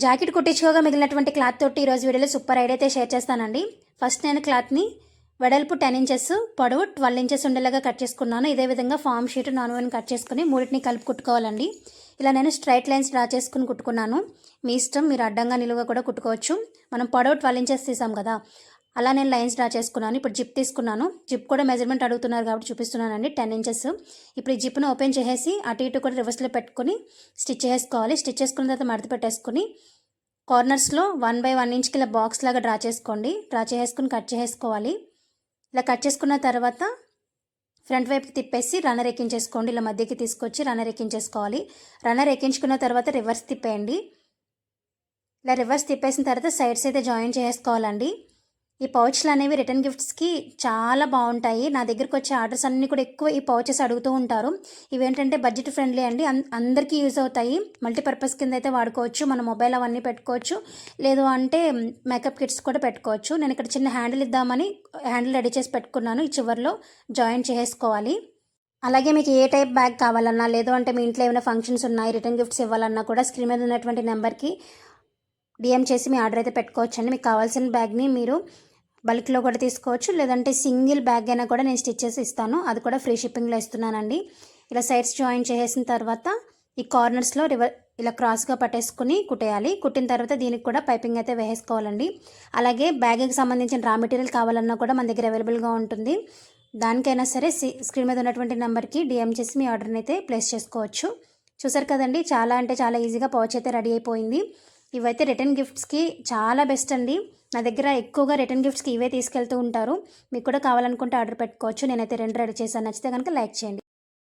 Jacket కుట్టించుకోగా మిగిలినటువంటి cloth తోటి ఈరోజు వీడియోలో సూపర్ ఐడియా అయితే షేర్ చేస్తానండి. ఫస్ట్ నేను క్లాత్ని వెడల్పు 10 ఇంచెస్, పొడవు 12 ఇంచెస్ ఉండేలాగా కట్ చేసుకున్నాను. ఇదే విధంగా ఫామ్ షీట్ 4 కట్ చేసుకుని మూడింటిని కలిపి కుట్టుకోవాలండి. ఇలా నేను స్ట్రైట్ లైన్స్ డ్రా చేసుకుని కుట్టుకున్నాను. మీ ఇష్టం, మీరు అడ్డంగా నిలువుగా కూడా కుట్టుకోవచ్చు. మనం పొడవు 12 ఇంచెస్ తీసాం కదా, అలా నేను లైన్స్ డ్రా చేసుకున్నాను. ఇప్పుడు జిప్ తీసుకున్నాను. జిప్ కూడా మెజర్మెంట్ అడుగుతున్నారు కాబట్టి చూపిస్తున్నానండి, 10 ఇంచెస్. ఇప్పుడు ఈ జిప్ను ఓపెన్ చేసేసి అటు ఇటు కూడా రివర్స్లో పెట్టుకుని స్టిచ్ చేసుకోవాలి. స్టిచ్ చేసుకున్న తర్వాత మడత పెట్టేసుకుని కార్నర్స్లో 1 by 1 ఇంచ్కి ఇలా బాక్స్ లాగా డ్రా చేసుకోండి. డ్రా చేసుకుని కట్ చేసుకోవాలి. ఇలా కట్ చేసుకున్న తర్వాత ఫ్రంట్ వైపుకి తిప్పేసి రన్నర్ ఎక్కించేసుకోండి. ఇలా మధ్యకి తీసుకొచ్చి రన్నర్ ఎక్కించేసుకోవాలి. రన్నర్ ఎక్కించుకున్న తర్వాత రివర్స్ తిప్పేయండి. ఇలా రివర్స్ తిప్పేసిన తర్వాత సైడ్స్ అయితే జాయిన్ చేసుకోవాలండి. ఈ పౌచ్లు అనేవి రిటర్న్ గిఫ్ట్స్కి చాలా బాగుంటాయి. నా దగ్గరకు వచ్చే ఆర్డర్స్ అన్నీ కూడా ఎక్కువ ఈ పౌచెస్ అడుగుతూ ఉంటారు. ఇవేంటంటే బడ్జెట్ ఫ్రెండ్లీ అండి, అందరికీ యూజ్ అవుతాయి. మల్టీపర్పస్ కింద అయితే వాడుకోవచ్చు. మన మొబైల్ అవన్నీ పెట్టుకోవచ్చు, లేదు అంటే మేకప్ కిట్స్ కూడా పెట్టుకోవచ్చు. నేను ఇక్కడ చిన్న హ్యాండిల్ ఇద్దామని హ్యాండిల్ రెడీ చేసి పెట్టుకున్నాను. ఈ చివర్లో జాయిన్ చేసుకోవాలి. అలాగే మీకు ఏ టైప్ బ్యాగ్ కావాలన్నా, లేదు అంటే మీ ఇంట్లో ఏమైనా ఫంక్షన్స్ ఉన్నాయి, రిటర్న్ గిఫ్ట్స్ ఇవ్వాలన్నా కూడా స్క్రీన్ మీద ఉన్నటువంటి నెంబర్కి డిఎం చేసి మీ ఆర్డర్ అయితే పెట్టుకోవచ్చండి. మీకు కావాల్సిన బ్యాగ్ని మీరు బల్క్లో కూడా తీసుకోవచ్చు, లేదంటే సింగిల్ బ్యాగ్ అయినా కూడా నేను స్టిచ్ చేసి ఇస్తాను. అది కూడా ఫ్రీ షిప్పింగ్లో ఇస్తున్నానండి. ఇలా సైడ్స్ జాయిన్ చేసిన తర్వాత ఈ కార్నర్స్లో ఇలా క్రాస్గా పట్టేసుకుని కుట్టేయాలి. కుట్టిన తర్వాత దీనికి కూడా పైపింగ్ అయితే వేసుకోవాలండి. అలాగే బ్యాగ్కి సంబంధించిన రా మెటీరియల్ కావాలన్నా కూడా మన దగ్గర అవైలబుల్గా ఉంటుంది. దానికైనా సరే స్క్రీన్ మీద ఉన్నటువంటి నెంబర్కి డిఎం చేసి మీ ఆర్డర్ని అయితే ప్లేస్ చేసుకోవచ్చు. చూసారు కదండి, చాలా అంటే చాలా ఈజీగా పౌచ్ అయితే రెడీ అయిపోయింది. ఇవైతే రిటర్న్ గిఫ్ట్స్కి చాలా బెస్ట్ అండి. నా దగ్గర ఎక్కువగా రిటర్న్ గిఫ్ట్స్కి ఇవే తీసుకెళ్తూ ఉంటారు. మీకు కూడా కావాలనుకుంటే ఆర్డర్ పెట్టుకోవచ్చు. నేనైతే 2 రెడీ చేశాను. నచ్చితే కనుక లైక్ చేయండి.